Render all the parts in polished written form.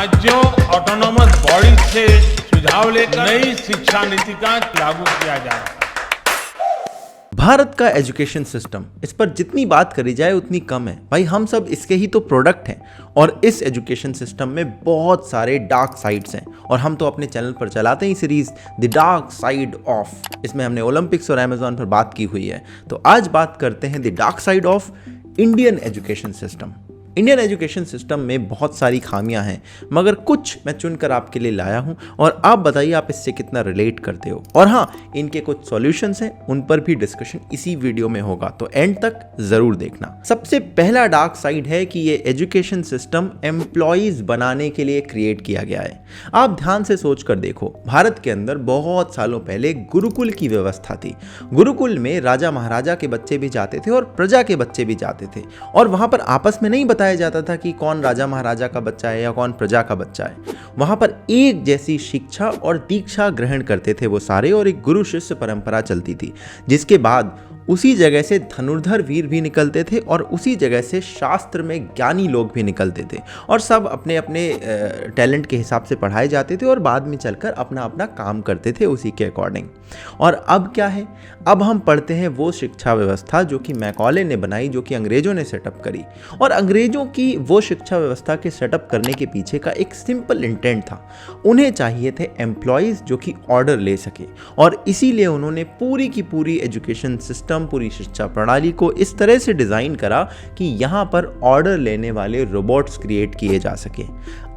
राज्यों autonomous body से सुझाव लेकर नई शिक्षा नीति का लागू किया जा रहा है। भारत का एजुकेशन सिस्टम, इस पर जितनी बात करी जाए उतनी कम है। भाई हम सब इसके ही तो प्रोडक्ट हैं और इस एजुकेशन सिस्टम में बहुत सारे डार्क साइड्स हैं और हम तो अपने चैनल पर चलाते हैं series the dark side of. इसमें हमने ओलंपिक्स और अमेजॉन पर बात की हुई है, तो आज बात करते हैं the dark side of Indian education system. Indian education system में बहुत सारी खामियां हैं, मगर कुछ मैं चुनकर आपके लिए लाया हूं और आप बताइए आप इससे कितना रिलेट करते हो। और हाँ, इनके कुछ सॉल्यूशंस हैं, उन पर भी डिस्कशन इसी वीडियो में होगा, तो एंड तक जरूर देखना। सबसे पहला डार्क साइड है कि ये एजुकेशन सिस्टम एम्प्लॉइज बनाने के लिए क्रिएट किया गया है। आप ध्यान से सोच कर देखो, भारत के अंदर बहुत सालों पहले गुरुकुल की व्यवस्था थी। गुरुकुल में राजा महाराजा के बच्चे भी जाते थे और प्रजा के बच्चे भी जाते थे, और वहां पर आपस में नहीं बताया जाता था कि कौन राजा महाराजा का बच्चा है या कौन प्रजा का बच्चा है। वहां पर एक जैसी शिक्षा और दीक्षा ग्रहण करते थे वो सारे, और एक गुरु शिष्य परंपरा चलती थी, जिसके बाद उसी जगह से धनुर्धर वीर भी निकलते थे और उसी जगह से शास्त्र में ज्ञानी लोग भी निकलते थे, और सब अपने अपने टैलेंट के हिसाब से पढ़ाए जाते थे और बाद में चलकर अपना अपना काम करते थे उसी के अकॉर्डिंग। और अब क्या है, अब हम पढ़ते हैं वो शिक्षा व्यवस्था जो कि मैकॉले ने बनाई, जो कि अंग्रेजों ने सेटअप करी। और अंग्रेजों की वो शिक्षा व्यवस्था के सेटअप करने के पीछे का एक सिंपल इंटेंट था, उन्हें चाहिए थे एम्प्लॉयज़ जो कि ऑर्डर ले सके, और इसीलिए उन्होंने पूरी की पूरी एजुकेशन सिस्टम, पूरी शिक्षा प्रणाली को इस तरह से डिजाइन करा कि यहां पर ऑर्डर लेने वाले रोबोट्स क्रिएट किए जा सके।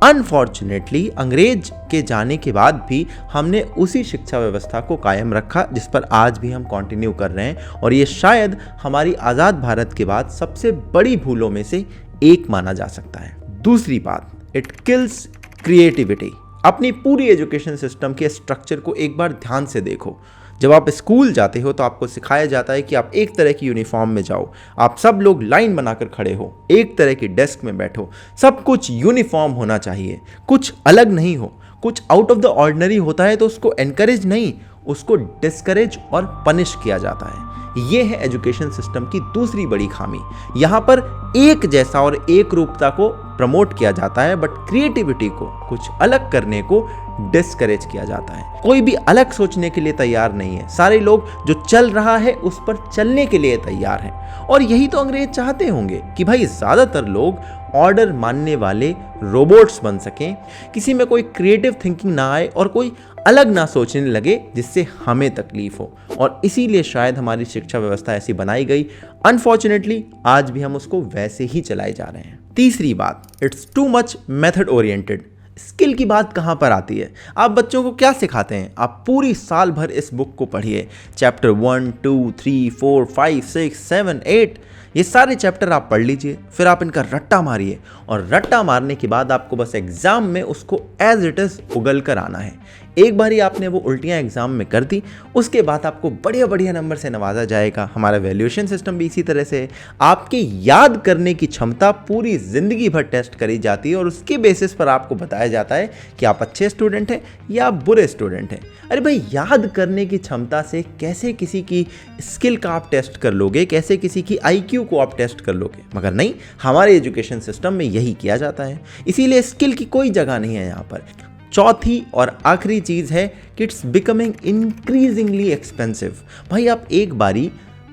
अनफॉर्चुनेटली अंग्रेज के जाने के बाद भी हमने उसी शिक्षा व्यवस्था को कायम रखा, जिस पर आज भी हम कंटिन्यू कर रहे हैं, और ये शायद हमारी आज़ाद भारत के बाद सबसे बड़ी भूलों में से एक माना जा सकता है। दूसरी बात, इट किल्स क्रिएटिविटी। अपनी पूरी एजुकेशन सिस्टम के स्ट्रक्चर को एक बार ध्यान से देखो। जब आप स्कूल जाते हो तो आपको सिखाया जाता है कि आप एक तरह की यूनिफॉर्म में जाओ, आप सब लोग लाइन बनाकर खड़े हो, एक तरह की डेस्क में बैठो, सब कुछ यूनिफॉर्म होना चाहिए, कुछ अलग नहीं हो। कुछ आउट ऑफ द ऑर्डिनरी होता है तो उसको एनकरेज नहीं, उसको डिस्करेज और पनिश किया जाता है। ये है एजुकेशन सिस्टम की दूसरी बड़ी खामी। यहाँ पर एक जैसा और एक रूपता को प्रमोट किया जाता है, बट क्रिएटिविटी को, कुछ अलग करने को डिस्करेज किया जाता है। कोई भी अलग सोचने के लिए तैयार नहीं है, सारे लोग जो चल रहा है उस पर चलने के लिए तैयार हैं। और यही तो अंग्रेज चाहते होंगे कि भाई ज्यादातर लोग ऑर्डर मानने वाले रोबोट्स बन सकें, किसी में कोई क्रिएटिव थिंकिंग ना आए और कोई अलग ना सोचने लगे जिससे हमें तकलीफ हो। और इसीलिए शायद हमारी शिक्षा व्यवस्था ऐसी बनाई गई। अनफॉर्चुनेटली आज भी हम उसको वैसे ही चलाए जा रहे हैं। तीसरी बात, it's too much method oriented. Skill की बात कहाँ पर आती है? आप बच्चों को क्या सिखाते हैं? आप पूरी साल भर इस बुक को पढ़िए, चैप्टर 1, 2, 3, 4, 5, 6, 7, 8, ये सारे चैप्टर आप पढ़ लीजिए, फिर आप इनका रट्टा मारिए, और रट्टा मारने के बाद आपको बस एग्जाम में उसको एज इट इज उगल कर आना है। एक बार ही आपने वो उल्टियाँ एग्जाम में कर दी, उसके बाद आपको बढ़िया बढ़िया नंबर से नवाजा जाएगा। हमारा वैल्यूएशन सिस्टम भी इसी तरह से है। आपके याद करने की क्षमता पूरी जिंदगी भर टेस्ट करी जाती है और उसके बेसिस पर आपको बताया जाता है कि आप अच्छे स्टूडेंट हैं या आप बुरे स्टूडेंट हैं। अरे भाई, याद करने की क्षमता से कैसे किसी की स्किल का आप टेस्ट कर लोगे, कैसे किसी की IQ को आप टेस्ट कर लोगे? मगर नहीं, हमारे एजुकेशन सिस्टम में यही किया जाता है। इसीलिए स्किल की कोई जगह नहीं है यहाँ पर। चौथी और आखिरी चीज है कि इट्स बिकमिंग इंक्रीजिंगली एक्सपेंसिव। भाई आप एक बारी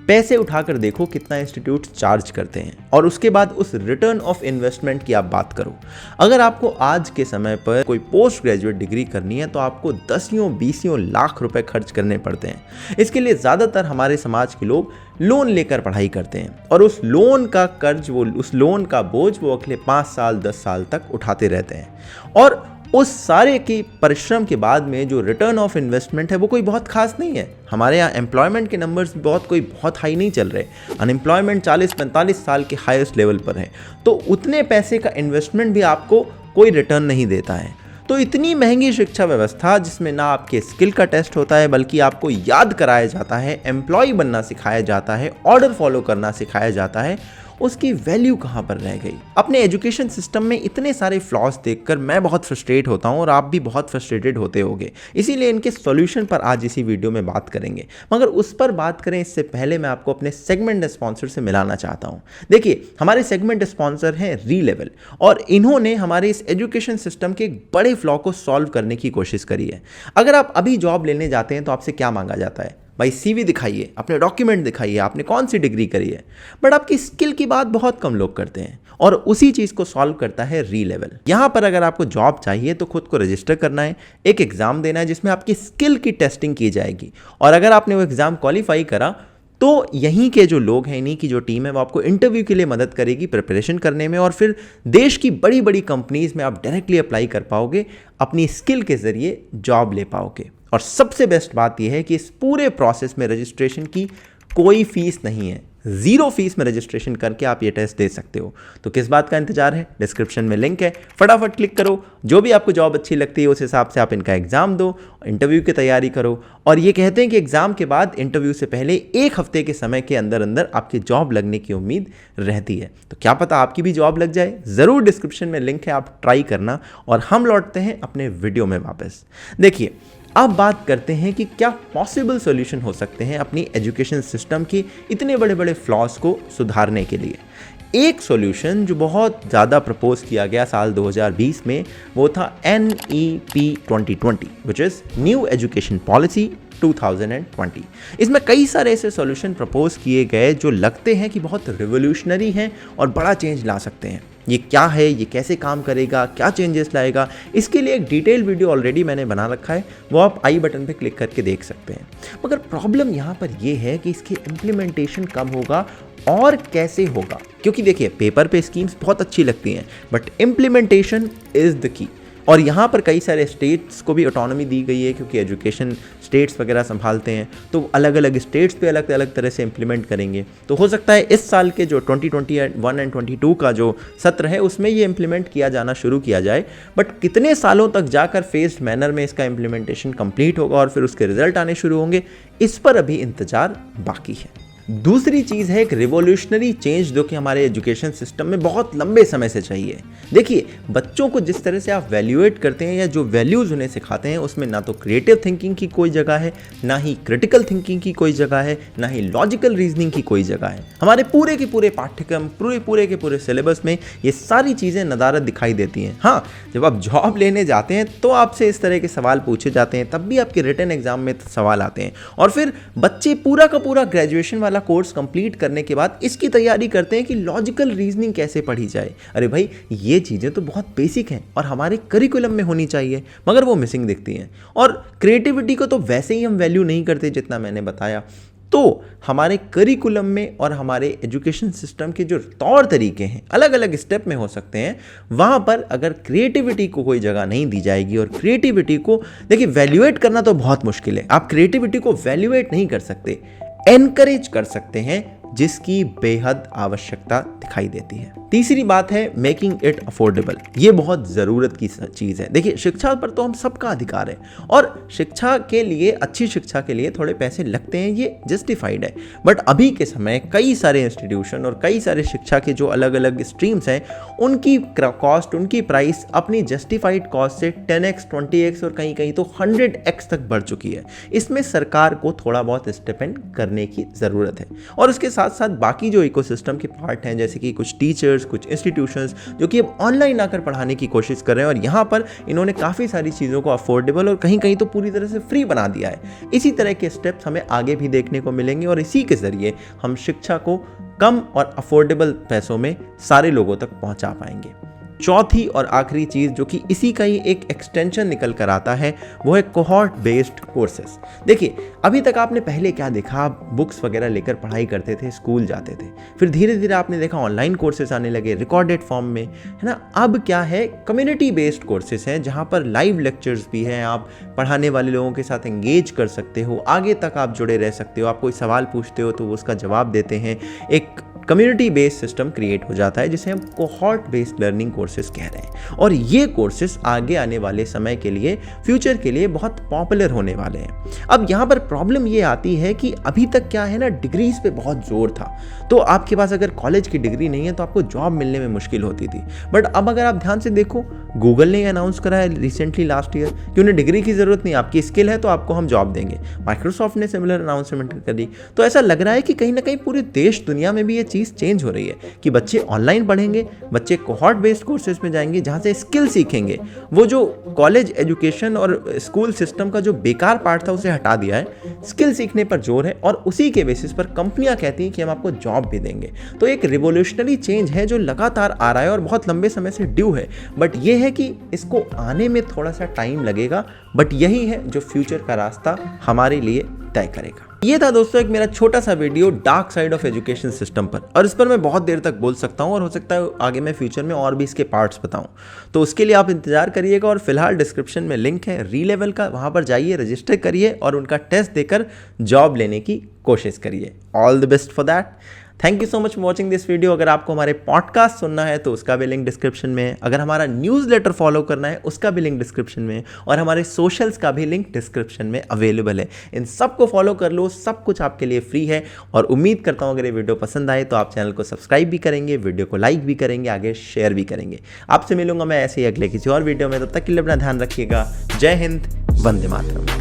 पैसे उठाकर देखो कितना इंस्टीट्यूट चार्ज करते हैं, और उसके बाद उस रिटर्न ऑफ इन्वेस्टमेंट की आप बात करो। अगर आपको आज के समय पर कोई पोस्ट ग्रेजुएट डिग्री करनी है तो आपको 10-20 लाख रुपए खर्च करने पड़ते हैं। इसके लिए ज़्यादातर हमारे समाज के लोग लोन लेकर पढ़ाई करते हैं, और उस लोन का कर्ज, उस लोन का बोझ वो अगले 5 साल 10 साल तक उठाते रहते हैं। और उस सारे के परिश्रम के बाद में जो रिटर्न ऑफ इन्वेस्टमेंट है वो कोई बहुत खास नहीं है। हमारे यहाँ एम्प्लॉयमेंट के नंबर्स बहुत हाई नहीं चल रहे। अनएम्प्लॉयमेंट 40-45 साल के हाईएस्ट लेवल पर है, तो उतने पैसे का इन्वेस्टमेंट भी आपको कोई रिटर्न नहीं देता है। तो इतनी महंगी शिक्षा व्यवस्था जिसमें ना आपके स्किल का टेस्ट होता है, बल्कि आपको याद कराया जाता है, एम्प्लॉय बनना सिखाया जाता है, ऑर्डर फॉलो करना सिखाया जाता है, उसकी वैल्यू कहाँ पर रह गई। अपने एजुकेशन सिस्टम में इतने सारे फ्लॉज देखकर मैं बहुत फ्रस्ट्रेट होता हूँ और आप भी बहुत फ्रस्ट्रेटेड होते होंगे, इसीलिए इनके सॉल्यूशन पर आज इसी वीडियो में बात करेंगे। मगर उस पर बात करें इससे पहले मैं आपको अपने सेगमेंट स्पॉन्सर से मिलाना चाहता हूँ। देखिए, हमारे सेगमेंट स्पॉन्सर हैं रीलेवल और इन्होंने हमारे इस एजुकेशन सिस्टम के एक बड़े फ्लॉ को सॉल्व करने की कोशिश करी है। अगर आप अभी जॉब लेने जाते हैं तो आपसे क्या मांगा जाता है? भाई सीवी दिखाइए, अपने डॉक्यूमेंट दिखाइए, आपने कौन सी डिग्री करी है। बट आपकी स्किल की बात बहुत कम लोग करते हैं और उसी चीज़ को सॉल्व करता है रीलेवल। यहाँ पर अगर आपको जॉब चाहिए तो खुद को रजिस्टर करना है, एक एग्ज़ाम देना है जिसमें आपकी स्किल की टेस्टिंग की जाएगी और अगर आपने वो एग्ज़ाम क्वालिफाई करा तो यहीं के जो लोग हैं, इन्हीं की जो टीम है, वो आपको इंटरव्यू के लिए मदद करेगी प्रिपरेशन करने में और फिर देश की बड़ी बड़ी कंपनीज में आप डायरेक्टली अप्लाई कर पाओगे, अपनी स्किल के ज़रिए जॉब ले पाओगे। और सबसे बेस्ट बात यह है कि इस पूरे प्रोसेस में रजिस्ट्रेशन की कोई फीस नहीं है, 0 फीस में रजिस्ट्रेशन करके आप ये टेस्ट दे सकते हो। तो किस बात का इंतजार है? डिस्क्रिप्शन में लिंक है, फटाफट क्लिक करो। जो भी आपको जॉब अच्छी लगती है उस हिसाब से आप इनका एग्जाम दो, इंटरव्यू की तैयारी करो। और ये कहते हैं कि एग्जाम के बाद इंटरव्यू से पहले 1 हफ्ते के समय के अंदर अंदर आपकी जॉब लगने की उम्मीद रहती है। तो क्या पता आपकी भी जॉब लग जाए। ज़रूर डिस्क्रिप्शन में लिंक है, आप ट्राई करना। और हम लौटते हैं अपने वीडियो में वापस। देखिए, अब बात करते हैं कि क्या पॉसिबल सॉल्यूशन हो सकते हैं अपनी एजुकेशन सिस्टम की इतने बड़े बड़े फ्लॉज को सुधारने के लिए। एक सॉल्यूशन जो बहुत ज़्यादा प्रपोज किया गया साल 2020 में, वो था NEP 2020 which is new education policy 2020। इसमें कई सारे ऐसे सॉल्यूशन प्रपोज किए गए जो लगते हैं कि बहुत रिवोल्यूशनरी हैं और बड़ा चेंज ला सकते हैं। ये क्या है, ये कैसे काम करेगा, क्या चेंजेस लाएगा, इसके लिए एक डिटेल वीडियो ऑलरेडी मैंने बना रखा है, वो आप आई बटन पे क्लिक करके देख सकते हैं। मगर प्रॉब्लम यहाँ पर ये है कि इसकी इम्प्लीमेंटेशन कब होगा और कैसे होगा। क्योंकि देखिए, पेपर पे स्कीम्स बहुत अच्छी लगती हैं but implementation is the key. और यहाँ पर कई सारे स्टेट्स को भी ऑटोनॉमी दी गई है क्योंकि एजुकेशन स्टेट्स वगैरह संभालते हैं, तो अलग अलग स्टेट्स पे अलग अलग तरह से इम्प्लीमेंट करेंगे। तो हो सकता है इस साल के जो 2021 एंड 22 का जो सत्र है उसमें ये इम्प्लीमेंट किया जाना शुरू किया जाए। बट कितने सालों तक जाकर फेस्ड मैनर में इसका इम्प्लीमेंटेशन कंप्लीट होगा और फिर उसके रिजल्ट आने शुरू होंगे, इस पर अभी इंतजार बाकी है। दूसरी चीज़ है एक रिवोल्यूशनरी चेंज जो कि हमारे एजुकेशन सिस्टम में बहुत लंबे समय से चाहिए। देखिए, बच्चों को जिस तरह से आप वैल्यूएट करते हैं या जो वैल्यूज़ उन्हें सिखाते हैं उसमें ना तो क्रिएटिव थिंकिंग की कोई जगह है, ना ही क्रिटिकल थिंकिंग की कोई जगह है, ना ही लॉजिकल रीजनिंग की कोई जगह है। हमारे पूरे के पूरे पाठ्यक्रम, पूरे के पूरे सिलेबस में ये सारी चीज़ें नदारद दिखाई देती हैं। हाँ, जब आप जॉब लेने जाते हैं तो आपसे इस तरह के सवाल पूछे जाते हैं, तब भी आपके रिटन एग्जाम में सवाल आते हैं और फिर बच्चे पूरा का पूरा ग्रेजुएशन वाला कोर्स कंप्लीट करने के बाद इसकी तैयारी करते हैं कि लॉजिकल रीजनिंग कैसे पढ़ी जाए। अरे भाई, ये चीज़ें तो बहुत बेसिक हैं और हमारे करिकुलम में होनी चाहिए, मगर वो मिसिंग दिखती हैं। और क्रिएटिविटी को तो वैसे ही हम वैल्यू नहीं करते जितना मैंने बताया। तो हमारे करिकुलम में और हमारे एजुकेशन सिस्टम के जो तौर तरीके हैं अलग अलग स्टेप में हो सकते हैं, वहाँ पर अगर क्रिएटिविटी को कोई जगह नहीं दी जाएगी और क्रिएटिविटी को देखिए वैल्यूएट करना तो बहुत मुश्किल है। आप क्रिएटिविटी को वैल्यूएट नहीं कर सकते, एनकरेज कर सकते हैं जिसकी बेहद आवश्यकता दिखाई देती है। तीसरी बात है मेकिंग इट अफोर्डेबल। ये बहुत ज़रूरत की चीज़ है। देखिए, शिक्षा पर तो हम सबका अधिकार है और शिक्षा के लिए, अच्छी शिक्षा के लिए थोड़े पैसे लगते हैं, ये जस्टिफाइड है। बट अभी के समय कई सारे इंस्टीट्यूशन और कई सारे शिक्षा के जो अलग अलग स्ट्रीम्स हैं, उनकी कॉस्ट, उनकी प्राइस अपनी जस्टिफाइड कॉस्ट से 10x, 20x और कहीं कहीं तो 100x तक बढ़ चुकी है। इसमें सरकार को थोड़ा बहुत स्टेप इन करने की ज़रूरत है। और उसके साथ साथ बाकी जो इकोसिस्टम के पार्ट हैं, जैसे कि कुछ टीचर्स, कुछ इंस्टीट्यूशंस जो कि अब ऑनलाइन आकर पढ़ाने की कोशिश कर रहे हैं और यहाँ पर इन्होंने काफ़ी सारी चीज़ों को अफोर्डेबल और कहीं कहीं तो पूरी तरह से फ्री बना दिया है। इसी तरह के स्टेप्स हमें आगे भी देखने को मिलेंगे और इसी के ज़रिए हम शिक्षा को कम और अफोर्डेबल पैसों में सारे लोगों तक पहुँचा पाएंगे। चौथी और आखिरी चीज़ जो कि इसी का ही एक एक्सटेंशन निकल कर आता है, वो है कोहॉर्ट बेस्ड कोर्सेज। देखिए, अभी तक आपने पहले क्या देखा, आप बुक्स वगैरह लेकर पढ़ाई करते थे, स्कूल जाते थे, फिर धीरे धीरे आपने देखा ऑनलाइन कोर्सेज आने लगे रिकॉर्डेड फॉर्म में, है ना। अब क्या है, कम्युनिटी बेस्ड कोर्सेज हैं जहाँ पर लाइव लेक्चर्स भी हैं, आप पढ़ाने वाले लोगों के साथ एंगेज कर सकते हो, आगे तक आप जुड़े रह सकते हो, आप कोई सवाल पूछते हो तो वो उसका जवाब देते हैं। एक कम्युनिटी बेस्ड सिस्टम क्रिएट हो जाता है जिसे हम कोहॉर्ट बेस्ड लर्निंग कोर्सेज कह रहे हैं। और ये कोर्सेज आगे आने वाले समय के लिए, फ्यूचर के लिए बहुत पॉपुलर होने वाले हैं। अब यहाँ पर प्रॉब्लम ये आती है कि अभी तक क्या है ना, डिग्रीज पे बहुत जोर था। तो आपके पास अगर कॉलेज की डिग्री नहीं है तो आपको जॉब मिलने में मुश्किल होती थी। बट अब अगर आप ध्यान से देखो, गूगल ने अनाउंस करा है रिसेंटली लास्ट ईयर कि उन्हें डिग्री की जरूरत नहीं, आपकी स्किल है तो आपको हम जॉब देंगे। माइक्रोसॉफ्ट ने सिमिलर अनाउंसमेंट कर दी। तो ऐसा लग रहा है कि कहीं ना कहीं पूरे देश दुनिया में भी ये चीज़ चेंज हो रही है कि बच्चे ऑनलाइन पढ़ेंगे, बच्चे कोहॉर्ट बेस्ड कोर्सेज में जाएंगे जहाँ से स्किल सीखेंगे। वो जो कॉलेज एजुकेशन और स्कूल सिस्टम का जो बेकार पार्ट था उसे हटा दिया है, स्किल सीखने पर जोर है और उसी के बेसिस पर कंपनियां कहती हैं कि हम आपको जॉब भी देंगे। तो एक रिवोल्यूशनरी चेंज है जो लगातार आ रहा है और बहुत लंबे समय से ड्यू है। बट ये है कि इसको आने में थोड़ा सा टाइम लगेगा, बट यही है जो फ्यूचर का रास्ता हमारे लिए तय करेगा। ये था दोस्तों एक मेरा छोटा सा video dark side of education system पर, और इस पर मैं बहुत देर तक बोल सकता हूँ और हो सकता है आगे मैं फ्यूचर में और भी इसके पार्ट्स बताऊँ। तो उसके लिए आप इंतजार करिएगा और फिलहाल डिस्क्रिप्शन में लिंक है रीलेवल का, वहाँ पर जाइए, रजिस्टर करिए और उनका टेस्ट देकर जॉब लेने की कोशिश करिए। All the best for that. Thank you so much for watching this video. अगर आपको हमारे पॉडकास्ट सुनना है तो उसका भी लिंक डिस्क्रिप्शन में है, अगर हमारा न्यूज़लेटर फॉलो करना है उसका भी लिंक डिस्क्रिप्शन में है, और हमारे सोशल्स का भी लिंक डिस्क्रिप्शन में अवेलेबल है। इन सबको फॉलो कर लो, सब कुछ आपके लिए फ्री है। और उम्मीद करता हूँ अगर ये वीडियो पसंद आए तो आप चैनल को सब्सक्राइब भी करेंगे, वीडियो को लाइक भी करेंगे, आगे शेयर भी करेंगे। आपसे मिलूंगा मैं ऐसे ही अगले किसी और वीडियो में, तब तक के लिए अपना ध्यान रखिएगा। जय हिंद, वंदे मातरम।